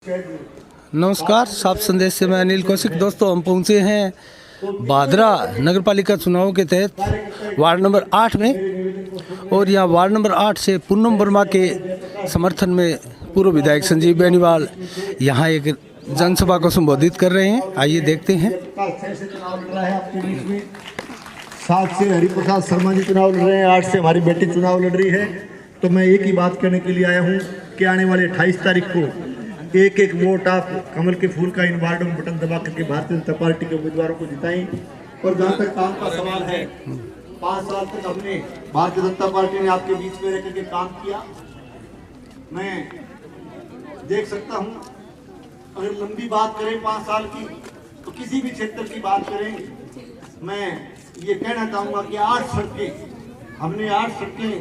नमस्कार, साफ संदेश से मैं अनिल कौशिक। दोस्तों, हम पहुंचे हैं भादरा नगरपालिका चुनाव के तहत वार्ड नंबर 8 में, और यहाँ वार्ड नंबर 8 से पूनम वर्मा के समर्थन में पूर्व विधायक संजीव बेनीवाल यहाँ एक जनसभा को संबोधित कर रहे हैं। आइए देखते हैं। 7 से हरिप्रसाद शर्मा जी चुनाव लड़ रहे हैं, 8 से हमारी बेटी चुनाव लड़ रही है। तो मैं एक ही बात कहने के लिए आया हूँ कि आने वाले 28 तारीख को एक एक वोट आप कमल के फूल का इन वार्डों में बटन दबा करके भारतीय जनता पार्टी के उम्मीदवारों को जिताएं। और जहाँ तक काम का सवाल है, 5 साल तक हमने भारतीय जनता पार्टी ने आपके बीच में रह करके काम किया। मैं देख सकता हूँ, अगर लंबी बात करें 5 साल की, तो किसी भी क्षेत्र की बात करें, मैं ये कहना चाहूँगा कि 8 सड़कें हमने 8 सड़कें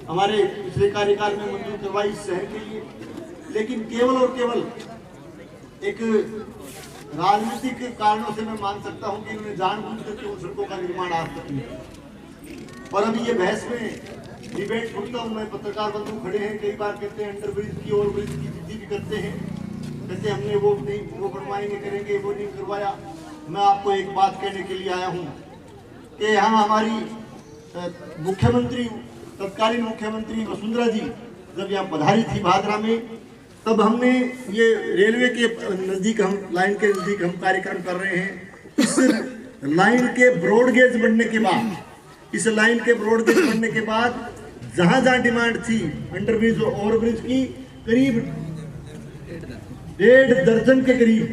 हमारे पिछले कार्यकाल में मंजूर करवाई इस शहर के लिए। लेकिन केवल और केवल एक राजनीतिक कारणों से मैं मान सकता हूं कि इन्होंने जानबूझ करके उन सड़कों का निर्माण आज तक किया। और अभी ये बहस में डिबेट सुनता हूं मैं, पत्रकार बंधु खड़े हैं, कई बार कहते हैं अंडर ब्रिज की ओवर ब्रिज की जिद्दी भी करते हैं, कहते हमने वो नहीं, वो बनवाएंगे, करेंगे, वो नहीं करवाया। मैं आपको एक बात कहने के लिए आया हूँ कि यहाँ हमारी मुख्यमंत्री, तत्कालीन मुख्यमंत्री वसुंधरा जी जब यहाँ पधारी थी भादरा में, तब हमने ये रेलवे के नज़दीक, हम लाइन के नज़दीक हम कार्यक्रम कर रहे हैं। इस लाइन के ब्रॉडगेज बनने के बाद, इस लाइन के ब्रॉडगेज बनने के बाद जहाँ जहाँ डिमांड थी अंडरब्रिज और ओवरब्रिज की, करीब 1.5 दर्जन के करीब,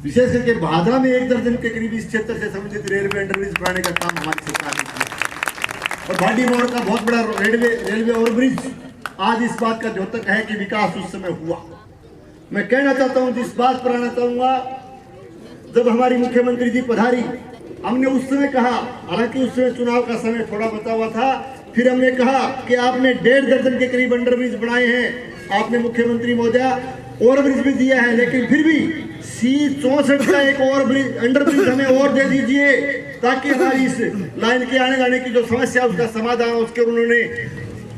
विशेष करके भादरा में 1 दर्जन के करीब इस क्षेत्र से संबंधित रेलवे अंडरब्रिज बनाने का काम हमारी सरकार ने किया। और भाडी मोड़ का बहुत बड़ा रेलवे ओवरब्रिज आज इस बात का द्योतक है कि विकास उस समय हुआ। मैं कहना चाहता हूं, इस बात पर आना चाहूंगा, जब हमारी मुख्यमंत्री जी पधारी, हमने उस समय कहा, हालांकि उस समय चुनाव का समय थोड़ा बचा हुआ था, फिर हमने कहा कि आपने 1.5 दर्जन के करीब अंडरब्रिज बनाए हैं, आपने मुख्यमंत्री महोदय ओवरब्रिज भी दिया है, लेकिन फिर भी C64 का एक ओवरब्रिज अंडरब्रिज हमें और दे दीजिए, ताकि हमारी इस लाइन के आने जाने की जो समस्या उसका समाधान हो। उसके उन्होंने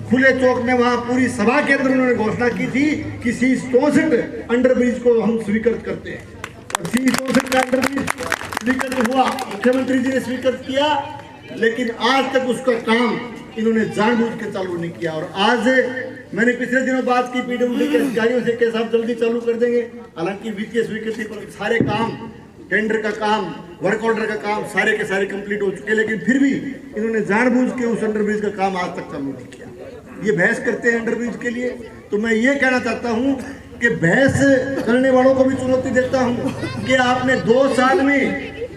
खुले चौक में, वहां पूरी सभा के अंदर उन्होंने घोषणा की थी कि C64 अंडरब्रिज को हम स्वीकृत करते हैं। और C64 का अंडरब्रिज स्वीकृत हुआ, मुख्यमंत्री जी ने स्वीकृत किया, लेकिन आज तक उसका काम इन्होंने जानबूझ के चालू नहीं किया। और आज मैंने पिछले दिनों बात की PWD के अधिकारियों से कि साहब जल्दी चालू कर देंगे, हालांकि वित्तीय स्वीकृति पर सारे काम, टेंडर का काम, वर्क ऑर्डर का काम सारे के सारे कंप्लीट हो चुके, लेकिन फिर भी इन्होंने जानबूझ के उस अंडरब्रिज का काम आज तक चालू नहीं किया। ये बहस करते हैं अंडरब्रिज के लिए। तो मैं ये कहना चाहता हूं कि बहस करने वालों को भी चुनौती देता हूं कि आपने 2 साल में,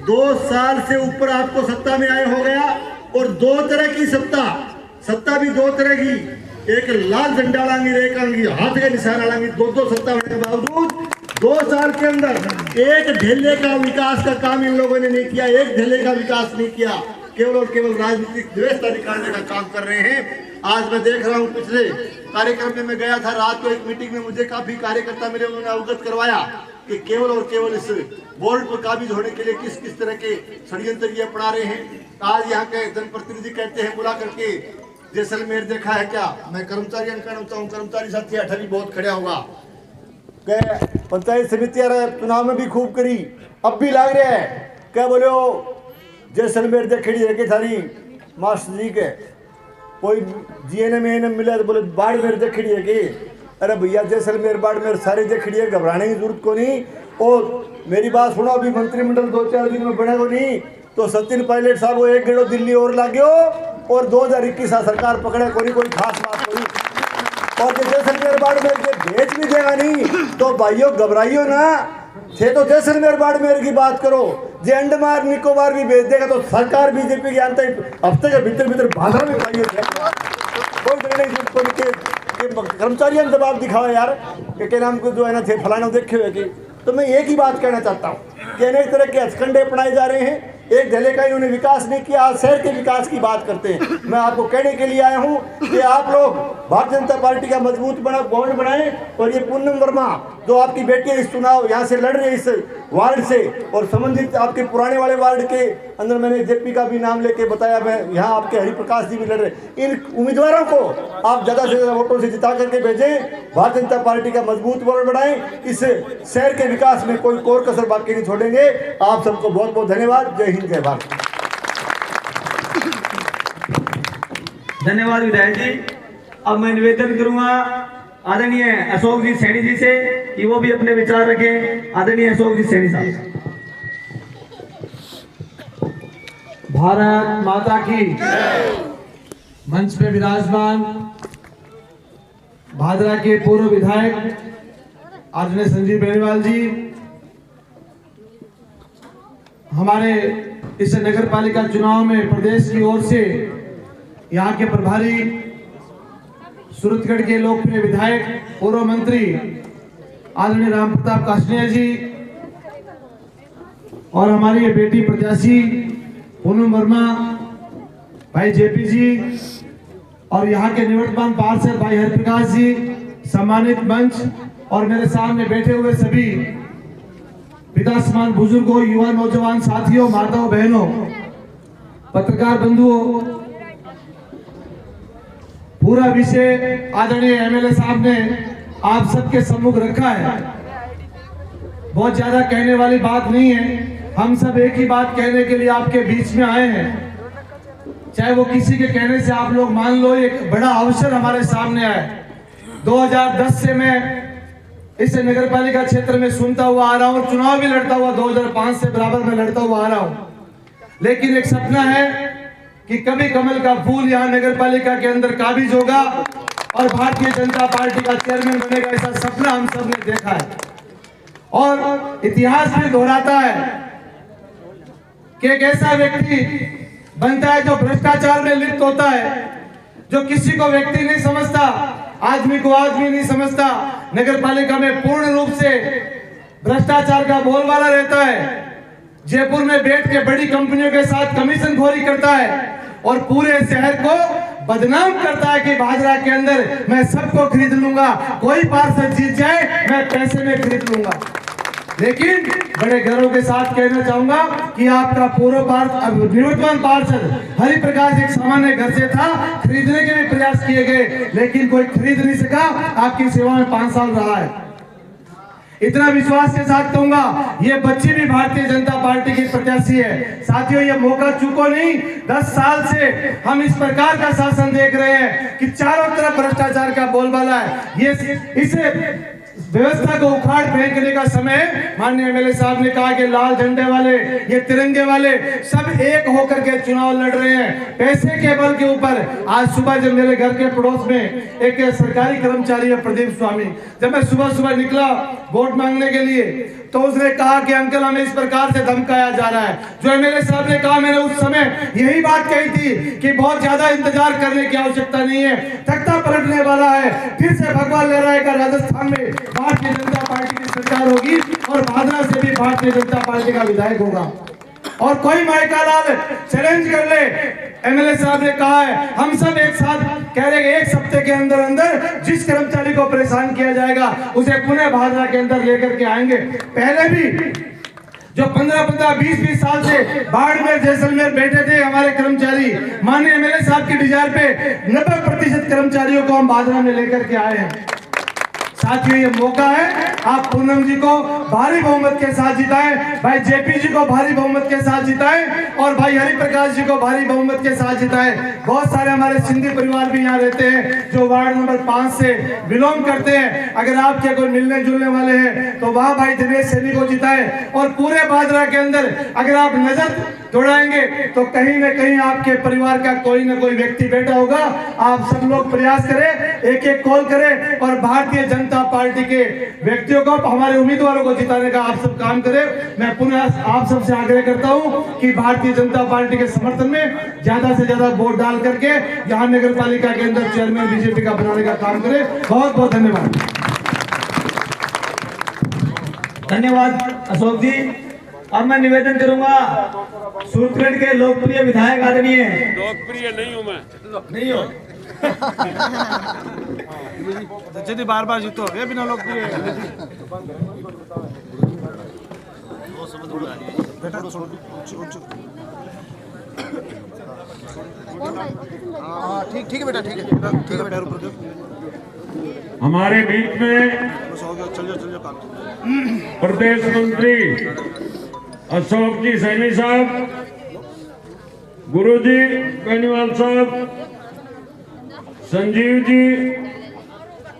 2 साल से ऊपर आपको सत्ता में आए हो गया, और 2 तरह की सत्ता भी 2 तरह की, एक लाल झंडा लाएंगे, एक आएंगी हाथ के निशान लाएंगे। 2 सत्ता होने के बावजूद 2 साल के अंदर एक ढेले का विकास का काम इन लोगों ने नहीं किया, एक ढेले का विकास नहीं किया, केवल और केवल राजनीतिक व्यवस्था निकालने का काम कर रहे हैं। आज मैं देख रहा हूं, पिछले कार्यक्रम में मैं गया था, रात को एक मीटिंग में मुझे काफी कार्यकर्ता मेरे, उन्होंने अवगत करवाया कि केवल और केवल इस बोर्ड पर काबिज होने के लिए किस किस तरह के षड्यंत्र ये अपना रहे हैं। आज यहाँ के जनप्रतिनिधि कहते हैं बुला करके, जैसलमेर देखा है क्या? मैं कर्मचारी कहना चाहूँ, कर्मचारी साथी 8वीं बहुत खड़ा होगा, पंचायत समिति चुनाव में भी खूब करी, अब भी लाग रहा है, क्या बोले जैसलमेर देखड़ी है कि थारी मास्टर जी के कोई GNM मिला तो बोले बाड़मेर देखड़ी है कि, अरे भैया जैसलमेर बाड़मेर सारी देखड़ी है, घबराने की जरूरत को नहीं। और मेरी बात सुनो, अभी मंत्रिमंडल 2-4 दिन में बनेगा नहीं, तो सचिन पायलट साहब वो 1 गेड़ो दिल्ली और लागो, और 2021 सरकार पकड़े कोई खास बात नहीं। और जैसलमेर बाड़मेर के भेज भी देगा नहीं, तो भाइयों घबराइयो ना, थे तो जैसलमेर बाड़मेर की बात करो, जे अंडमान निकोबार भी भेज देगा तो सरकार बीजेपी की आंतरिक हफ्ते के भीतर भाषा में पाइए। कोई कर्मचारियों ने जवाब दिखाओ यार कि नाम को जो है ना थे फलाना देखे हुए कि। तो मैं एक ही बात कहना चाहता हूँ कि अनेक तरह के हथकंडे अपनाए जा रहे हैं, एक ढले का इन्होंने विकास नहीं किया, आज शहर के विकास की बात करते हैं। मैं आपको कहने के लिए आया हूं कि आप लोग भारतीय जनता पार्टी का मजबूत बॉन्ड बनाएं, और ये पूनम वर्मा जो आपकी बेटियां इस चुनाव यहाँ से लड़ रही है इस वार्ड से, और संबंधित आपके पुराने वाले वार्ड के अंदर मैंने जेपी का भी नाम लेके बताया, मैं यहाँ आपके हरिप्रकाश जी भी लड़ रहे। इन उम्मीदवारों को आप ज़्यादा से ज़्यादा वोटों से जिता करके भेजें, भारतीय जनता पार्टी का मजबूत वोट बढ़ाएं, इस शहर के विकास में कोई कोर कसर बाकी नहीं छोड़ेंगे। आप सबको बहुत बहुत धन्यवाद। जय हिंद, जय भारत। धन्यवाद विधायक जी। अब मैं निवेदन करूंगा आदरणीय अशोक जी सैनी जी से कि वो भी अपने विचार रखें। आदरणीय अशोक जी सैनी साहब। भारत माता की मंच पे विराजमान भादरा के पूर्व विधायक आदरणीय संजीव बेनीवाल जी, हमारे इस नगर पालिका चुनाव में प्रदेश की ओर से यहाँ के प्रभारी, सूरतगढ़ के लोकप्रिय विधायक पूर्व मंत्री आदरणीय राम प्रताप काशनिया जी, और हमारी ये बेटी प्रत्याशी पूनम वर्मा, भाई जेपी जी, और यहाँ के निवर्तमान पार्षद भाई हरिप्रकाश जी, सम्मानित मंच और मेरे सामने बैठे हुए सभी पिता समान बुजुर्गों, युवा नौजवान साथियों, माताओं बहनों, पत्रकार बंधुओं, पूरा विषय आदरणीय एमएलए साहब ने आप सबके सम्मुख रखा है। बहुत ज्यादा कहने वाली बात नहीं है, हम सब एक ही बात कहने के लिए आपके बीच में आए हैं। चाहे वो किसी के कहने से आप लोग मान लो एक बड़ा अवसर हमारे सामने आया। 2010 से मैं इस नगर पालिका क्षेत्र में सुनता हुआ आ रहा हूँ, चुनाव भी लड़ता हुआ 2005 से बराबर में लड़ता हुआ आ रहा हूँ, लेकिन एक सपना है कि कभी कमल का फूल यहाँ नगर पालिका के अंदर काबिज होगा और भारतीय जनता पार्टी का चेयरमैन बनेगा, ऐसा सपना हम सब ने देखा है। और इतिहास में दोहराता है कि एक ऐसा व्यक्ति बनता है जो भ्रष्टाचार में लिप्त होता है, जो किसी को व्यक्ति नहीं समझता, आदमी को आदमी नहीं समझता, नगर पालिका में पूर्ण रूप से भ्रष्टाचार का बोलबाला रहता है, जयपुर में बैठ के बड़ी कंपनियों के साथ कमीशन खोरी करता है और पूरे शहर को बदनाम करता है कि भादरा के अंदर मैं सबको खरीद लूंगा, कोई पार्षद जीत जाए मैं पैसे में खरीद लूंगा। लेकिन बड़े गर्व के साथ कहना चाहूंगा कि आपका पूर्व निवर्तमान पार्षद हरिप्रकाश एक सामान्य घर से था, खरीदने के भी प्रयास किए गए लेकिन कोई खरीद नहीं सका। आपकी सेवा में 5 साल रहा है। इतना विश्वास के साथ कहूंगा, ये बच्ची भी भारतीय जनता पार्टी की प्रत्याशी है। साथियों, ये मौका चूको नहीं। 10 साल से हम इस प्रकार का शासन देख रहे हैं कि चारों तरफ भ्रष्टाचार का बोलबाला है। ये इसे व्यवस्था को उखाड़ फेंकने का समय माननीय एमएलए साहब ने कहा कि लाल झंडे वाले, ये तिरंगे वाले सब एक होकर के चुनाव लड़ रहे हैं पैसे के बल के ऊपर। आज सुबह जब मेरे घर के पड़ोस में एक सरकारी कर्मचारी है प्रदीप स्वामी, जब मैं सुबह सुबह निकला वोट मांगने के लिए तो उसने कहा कि अंकल हमें इस प्रकार से धमकाया जा रहा है। जो एमएलए साहब ने कहा, मैंने उस समय यही बात कही थी कि बहुत ज्यादा इंतजार करने की आवश्यकता नहीं है, तख्ता पलटने वाला है, फिर से भगवान लहराएगा, राजस्थान में भारतीय जनता पार्टी की सरकार होगी और भादरा से भी भारतीय जनता पार्टी का विधायक होगा। और कोई माइका लाल चैलेंज कर ले, एमएलए साहब ने कहा है हम सब एक साथ कह रहे हैं 1 हफ्ते के अंदर अंदर जिस कर्मचारी को परेशान किया जाएगा उसे पुनः भादरा के अंदर लेकर के आएंगे। पहले भी जो 15-15, 20-20 साल से बाड़मेर, जैसलमेर बैठे थे हमारे कर्मचारी, माननीय एमएलए साहब की डिजायर पे 90% कर्मचारियों को हम भादरा में लेकर के आए हैं। साथियों, ये मौका है, आप पूनम जी को भारी बहुमत के साथ जिताएं, भाई जेपी जी को भारी बहुमत के साथ जिताएं और भाई हरिप्रकाश जी को भारी बहुमत के साथ जिताएं। बहुत सारे हमारे सिंधी परिवार भी यहाँ रहते हैं जो वार्ड नंबर 5 से बिलोंग करते हैं। अगर आपके कोई मिलने जुलने वाले हैं तो वहाँ भाई दिनेश सैनी को जिताएं। और पूरे भादरा के अंदर अगर आप नजर दौड़ाएंगे तो कहीं न कहीं आपके परिवार का कोई न कोई व्यक्ति बैठा होगा। आप सब लोग प्रयास करें, एक कॉल करें और भारतीय जनता पार्टी के व्यक्तियों को, हमारे उम्मीदवारों को जिताने का आप सब काम करें। मैं पुनः आप सबसे आग्रह करता हूं कि भारतीय जनता पार्टी के समर्थन में ज्यादा से ज्यादा वोट डाल करके यहाँ नगर पालिका के अंदर चेयरमैन बीजेपी का बनाने का काम करें। बहुत बहुत धन्यवाद। धन्यवाद अशोक जी। अब मैं निवेदन करूंगा सूरतगढ़ के लोकप्रिय विधायक आदरणीय, लोकप्रिय नहीं हूँ मैं, नहीं हो बार-बार जीतो, ये बिना लोकप्रिय ठीक है बेटा, ठीक है बेटा, रुक रुक। हमारे बीच में प्रदेश मंत्री अशोक जी सैनी साहब, गुरु जी बेनीवाल साहब, संजीव जी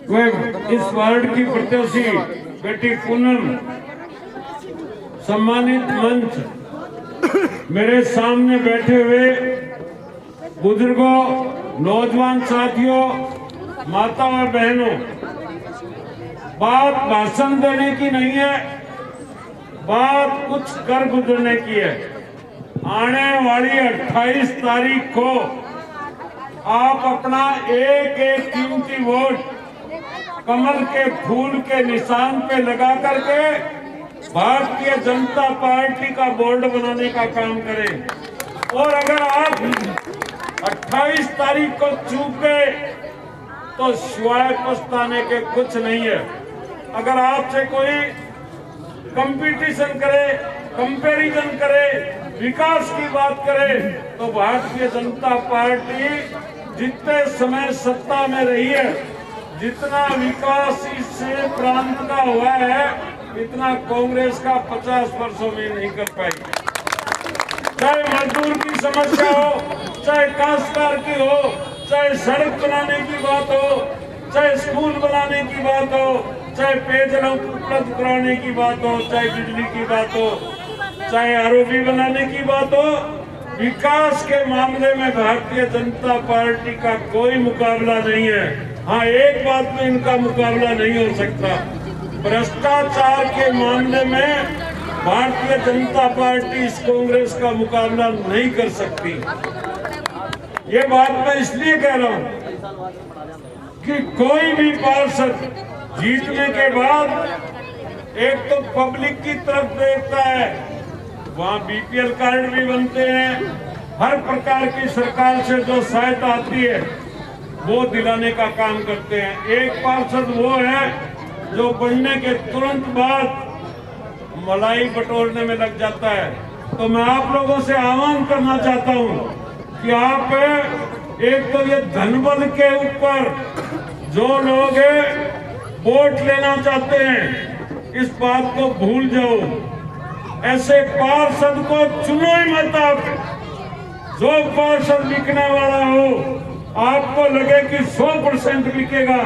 व इस वार्ड की प्रत्याशी बेटी पूनम, सम्मानित मंच, मेरे सामने बैठे हुए बुजुर्गों, नौजवान साथियों, माता और बहनों, बात भाषण देने की नहीं है, बात कुछ कर गुजरने की है। आने वाली 28 तारीख को आप अपना एक एक कीमती वोट कमल के फूल के निशान पे लगा करके भारतीय जनता पार्टी का बोर्ड बनाने का काम करें। और अगर आप 28 तारीख को चूक गए तो सिवाय पछताने के कुछ नहीं है। अगर आपसे कोई कंपटीशन करे, कंपैरिजन करे, विकास की बात करे, तो भारतीय जनता पार्टी जितने समय सत्ता में रही है, जितना विकास इस प्रांत का हुआ है, इतना कांग्रेस का 50 वर्षों में नहीं कर पाई। चाहे मजदूर की समस्या हो, चाहे काश्तकार की हो, चाहे सड़क बनाने की बात हो, चाहे स्कूल बनाने की बात हो, चाहे पेयजल उपलब्ध कराने की बात हो, चाहे बिजली की बात हो, चाहे आरओबी बनाने की बात हो, विकास के मामले में भारतीय जनता पार्टी का कोई मुकाबला नहीं है। हाँ, एक बात में इनका मुकाबला नहीं हो सकता, भ्रष्टाचार के मामले में भारतीय जनता पार्टी इस कांग्रेस का मुकाबला नहीं कर सकती। ये बात मैं इसलिए कह रहा हूं कि कोई भी पार्षद जीतने के बाद एक तो पब्लिक की तरफ देखता है, वहाँ बीपीएल कार्ड भी बनते हैं, हर प्रकार की सरकार से जो सहायता आती है वो दिलाने का काम करते हैं। एक पार्षद वो है जो बनने के तुरंत बाद मलाई बटोरने में लग जाता है। तो मैं आप लोगों से आह्वान करना चाहता हूं कि आप एक तो ये धनबल के ऊपर जो लोग वोट लेना चाहते हैं, इस बात को भूल जाओ। ऐसे पार्षद को चुनो ही मत आप। जो पार्षद बिकने वाला हो, आपको लगे कि 100% बिकेगा,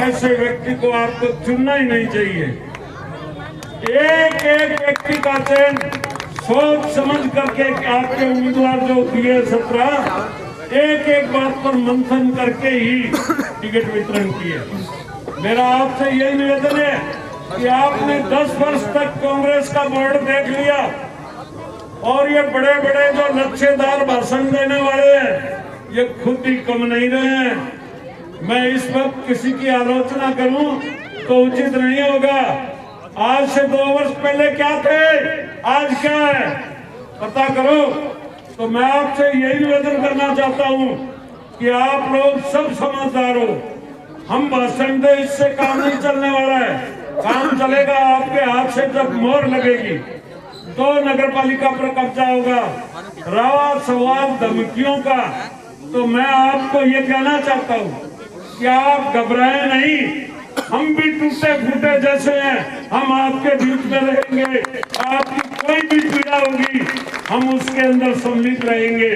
ऐसे व्यक्ति को आपको चुनना ही नहीं चाहिए। एक एक व्यक्ति का चयन सोच समझ करके आपके उम्मीदवार जो दिए 17, एक एक बात पर मंथन करके ही टिकट वितरण किए। मेरा आपसे यही निवेदन है कि आपने 10 वर्ष तक कांग्रेस का बोर्ड देख लिया और ये बड़े बड़े जो लच्छेदार भाषण देने वाले हैं, ये खुद ही कम नहीं रहे हैं। मैं इस वक्त किसी की आलोचना करूं तो उचित नहीं होगा। आज से 2 वर्ष पहले क्या थे, आज क्या है, पता करो। तो मैं आपसे यही निवेदन करना चाहता हूं कि आप लोग सब समझदार हो। हम भाषण दे, इससे काम नहीं चलने वाला है। काम चलेगा आपके हाथ से जब मोहर लगेगी, तो नगर पालिका पर कब्जा होगा। रहा सवाल धमकियों का, तो मैं आपको ये कहना चाहता हूँ कि आप घबराएं नहीं। हम भी टूटे फूटे जैसे हैं, हम आपके बीच में रहेंगे। आपकी कोई भी पीड़ा होगी, हम उसके अंदर सम्मिलित रहेंगे।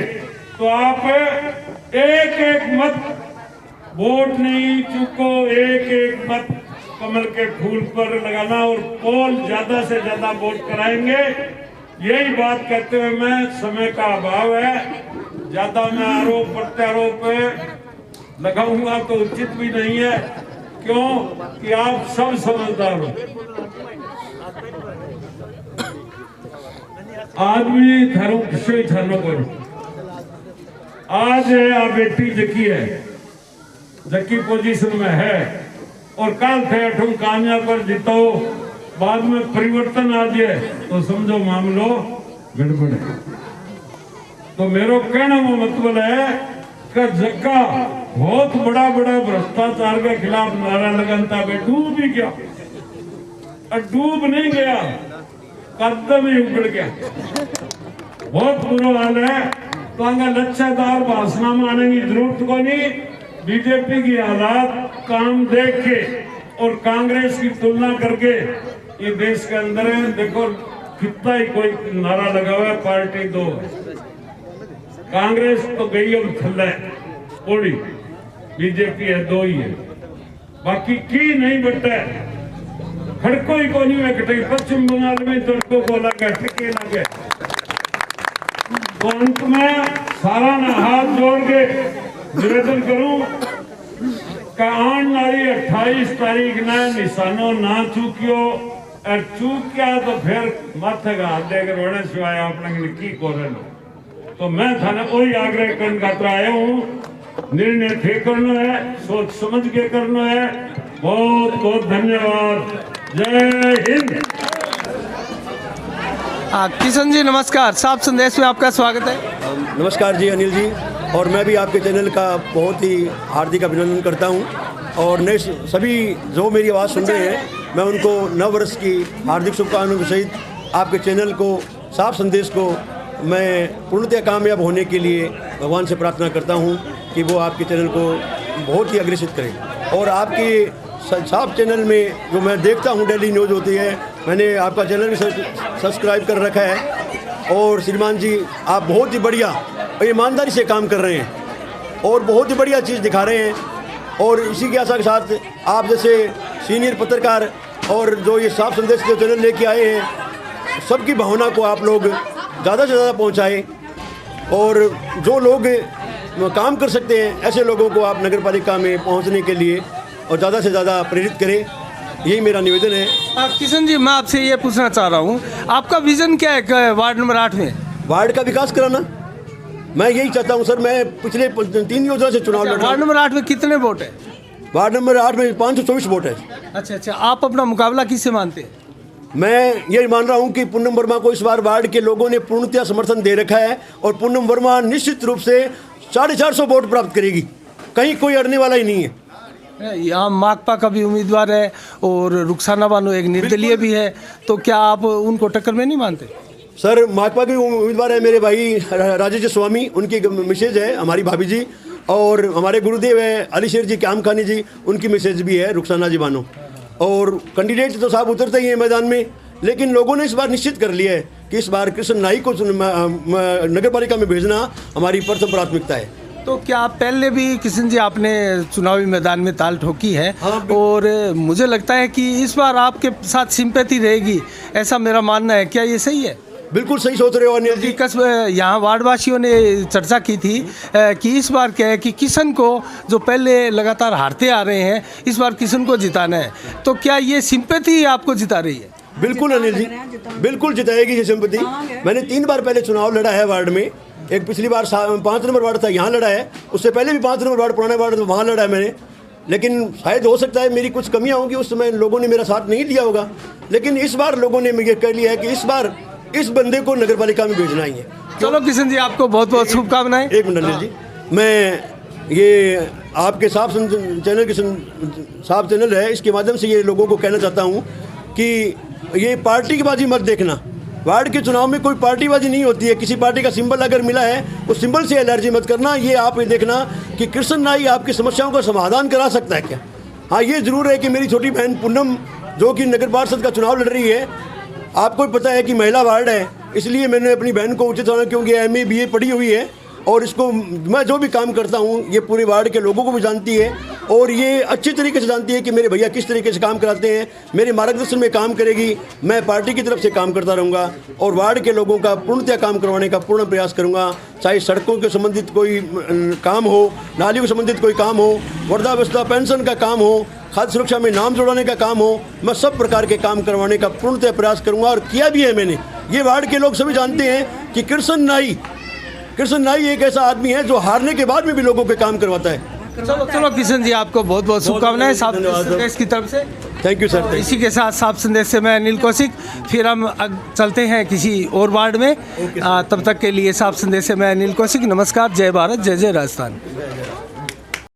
तो आप एक एक मत वोट नहीं चूको, एक एक मत कमल के फूल पर लगाना और पोल ज्यादा से ज्यादा वोट कराएंगे। यही बात कहते हुए, मैं समय का अभाव है, ज्यादा मैं आरोप प्रत्यारोप लगाऊंगा तो उचित भी नहीं है। क्यों कि आप सब समझदार हो। आदमी धर्म से धर्म करो। आज है आप बेटी जकी है, जकी पोजीशन में है और कल थे अठुम कामयाब पर जीतो, बाद में परिवर्तन आ जाए तो समझो मामलो गड़बड़ है। तो मेरा कहना वो मतलब है कि जगह बहुत बड़ा बड़ा भ्रष्टाचार के खिलाफ नारा लगाता बैठू भी क्या, और डूब नहीं गया, कदम ही उगड़ गया। बहुत बुरा हाल है। तो अगर लच्छेदार भाषण में आने की जरूरत को नहीं। बीजेपी की हालात काम देख के और कांग्रेस की तुलना करके ये देश के अंदर है, देखो कितना ही कोई नारा लगा हुआ है, पार्टी दो है। कांग्रेस तो गई अब थल्ले थोड़ी, बीजेपी है दो ही है, बाकी की नहीं बटा है। खड़को ही को नहीं में कटे। पश्चिम बंगाल में तड़कों को लगा टिके लगे। तो अंत में सारा ना हाथ जोड़ के निवेदन करूं कि आने वाली 28 तारीख ने निशानों ना चूकियो और चूक गया तो फिर माथे का हाथ देकर रोने सिवाय आपने की कोरे लो। तो मैं थाने कोई आग्रह करने खातर आया हूँ। निर्णय थे करना है, सोच समझ के करना है। बहुत बहुत धन्यवाद। जय हिंद। किशन जी नमस्कार, साफ संदेश में आपका स्वागत है। नमस्कार जी अनिल जी, और मैं भी आपके चैनल का बहुत ही हार्दिक अभिनंदन करता हूं। और नए सभी जो मेरी आवाज़ सुन रहे हैं, मैं उनको नव वर्ष की हार्दिक शुभकामनाओं के सहित आपके चैनल को, साफ संदेश को मैं पूर्णतः कामयाब होने के लिए भगवान से प्रार्थना करता हूं कि वो आपके चैनल को बहुत ही अग्रेसित करें। और आपके साफ चैनल में जो मैं देखता हूं डेली न्यूज़ होती है, मैंने आपका चैनल भी सब्सक्राइब कर रखा है। और श्रीमान जी आप बहुत ही बढ़िया और ईमानदारी से काम कर रहे हैं और बहुत ही बढ़िया चीज़ दिखा रहे हैं। और इसी के आशा के साथ आप जैसे सीनियर पत्रकार और जो ये साफ संदेश के चैनल लेके आए हैं, सबकी भावना को आप लोग ज़्यादा से ज़्यादा पहुँचाएँ। और जो लोग काम कर सकते हैं ऐसे लोगों को आप नगर पालिका में पहुँचने के लिए और ज़्यादा से ज़्यादा प्रेरित करें, यही मेरा निवेदन है। किशन जी मैं आपसे ये पूछना चाह रहा हूँ, आपका विजन क्या है वार्ड नंबर 8 में? वार्ड का विकास कराना, मैं यही चाहता हूँ सर। मैं पिछले 3 योजना से चुनाव लड़ रहा हूँ। वार्ड नंबर 8 में कितने वोट है? वार्ड नंबर 8 में 524 वोट है। अच्छा, आप अपना मुकाबला किससे मानते हैं? मैं ये मान रहा हूँ कि पूनम वर्मा को इस बार वार्ड के लोगों ने पूर्णतः समर्थन दे रखा है और पूनम वर्मा निश्चित रूप से 450 वोट प्राप्त करेगी, कहीं कोई अड़ने वाला ही नहीं है। यहाँ माकपा का भी उम्मीदवार है और रुखसाना बानो एक निर्दलीय भी है, तो क्या आप उनको टक्कर में नहीं मानते? सर माकपा के उम्मीदवार है मेरे भाई राजेश स्वामी, उनकी मिसेज है हमारी भाभी जी, और हमारे गुरुदेव है अलीशेर जी क्याम खानी जी, उनकी मिसेज भी है रुखसाना जी बानो। और कैंडिडेट तो साहब उतरते ही हैं मैदान में, लेकिन लोगों ने इस बार निश्चित कर लिया है कि इस बार कृष्ण नाई को नगर पालिका में भेजना हमारी प्रथम प्राथमिकता है। तो क्या पहले भी किशन जी आपने चुनावी मैदान में ताल ठोकी है? हाँ, और मुझे लगता है कि इस बार आपके साथ सिंपैथी रहेगी, ऐसा मेरा मानना है। क्या ये सही है? बिल्कुल सही सोच रहे हो अनिल जी। यहाँ वार्डवासियों ने चर्चा की थी कि इस बार क्या है कि किशन को, जो पहले लगातार हारते आ रहे हैं, इस बार किशन को जिताना है। तो क्या ये सिंपैथी आपको जिता रही है? बिल्कुल अनिल जी, बिल्कुल जिताएगी ये सिंपैथी। मैंने 3 बार पहले चुनाव लड़ा है वार्ड में। एक पिछली बार 5 नंबर वार्ड था, यहाँ लड़ा है। उससे पहले भी 5 नंबर वार्ड पुराना वार्ड वहाँ लड़ा है मैंने। लेकिन शायद हो सकता है मेरी कुछ कमियाँ होंगी, उस समय लोगों ने मेरा साथ नहीं दिया होगा। लेकिन इस बार लोगों ने मुझे कह लिया है कि इस बार इस बंदे को नगर पालिका में भेजना ही है। चलो किशन जी, आपको बहुत बहुत शुभकामनाएं। एक मिनट अनिल जी, मैं ये आपके साफ चैनल के साफ चैनल है, इसके माध्यम से ये लोगों को कहना चाहता हूँ कि ये पार्टी की बाजी मत देखना। वार्ड के चुनाव में कोई पार्टीबाजी नहीं होती है। किसी पार्टी का सिंबल अगर मिला है उस सिंबल से एलर्जी मत करना। ये आप ये देखना कि कृष्ण नाई आपकी समस्याओं का समाधान करा सकता है क्या। हाँ, ये ज़रूर है कि मेरी छोटी बहन पूनम जो कि नगर पार्षद का चुनाव लड़ रही है, आपको पता है कि महिला वार्ड है, इसलिए मैंने अपनी बहन को उचित होना, क्योंकि MA BA पढ़ी हुई है और इसको मैं जो भी काम करता हूँ ये पूरे वार्ड के लोगों को भी जानती है और ये अच्छी तरीके से जानती है कि मेरे भैया किस तरीके से काम कराते हैं। मेरे मार्गदर्शन में काम करेगी। मैं पार्टी की तरफ से काम करता रहूँगा और वार्ड के लोगों का पूर्णतः काम करवाने का पूर्ण प्रयास करूँगा। चाहे सड़कों के संबंधित कोई काम हो, नालियों से संबंधित कोई काम हो, वृद्धावस्था पेंशन का काम हो, खाद्य सुरक्षा में नाम जोड़ाने का काम हो, मैं सब प्रकार के काम करवाने का पूर्णतः प्रयास करूँगा और किया भी है मैंने। ये वार्ड के लोग सभी जानते हैं कि कृष्ण नाई एक ऐसा आदमी है जो हारने के बाद में भी लोगों के काम करवाता है। चलो किशन जी, आपको बहुत बहुत शुभकामनाएं साफ संदेश की तरफ से। Thank you sir. इसी के साथ साफ संदेश से मैं अनिल कौशिक, फिर हम चलते हैं किसी और वार्ड में। तब तक के लिए साफ संदेश से मैं अनिल कौशिक। नमस्कार, जय भारत, जय जय राजस्थान।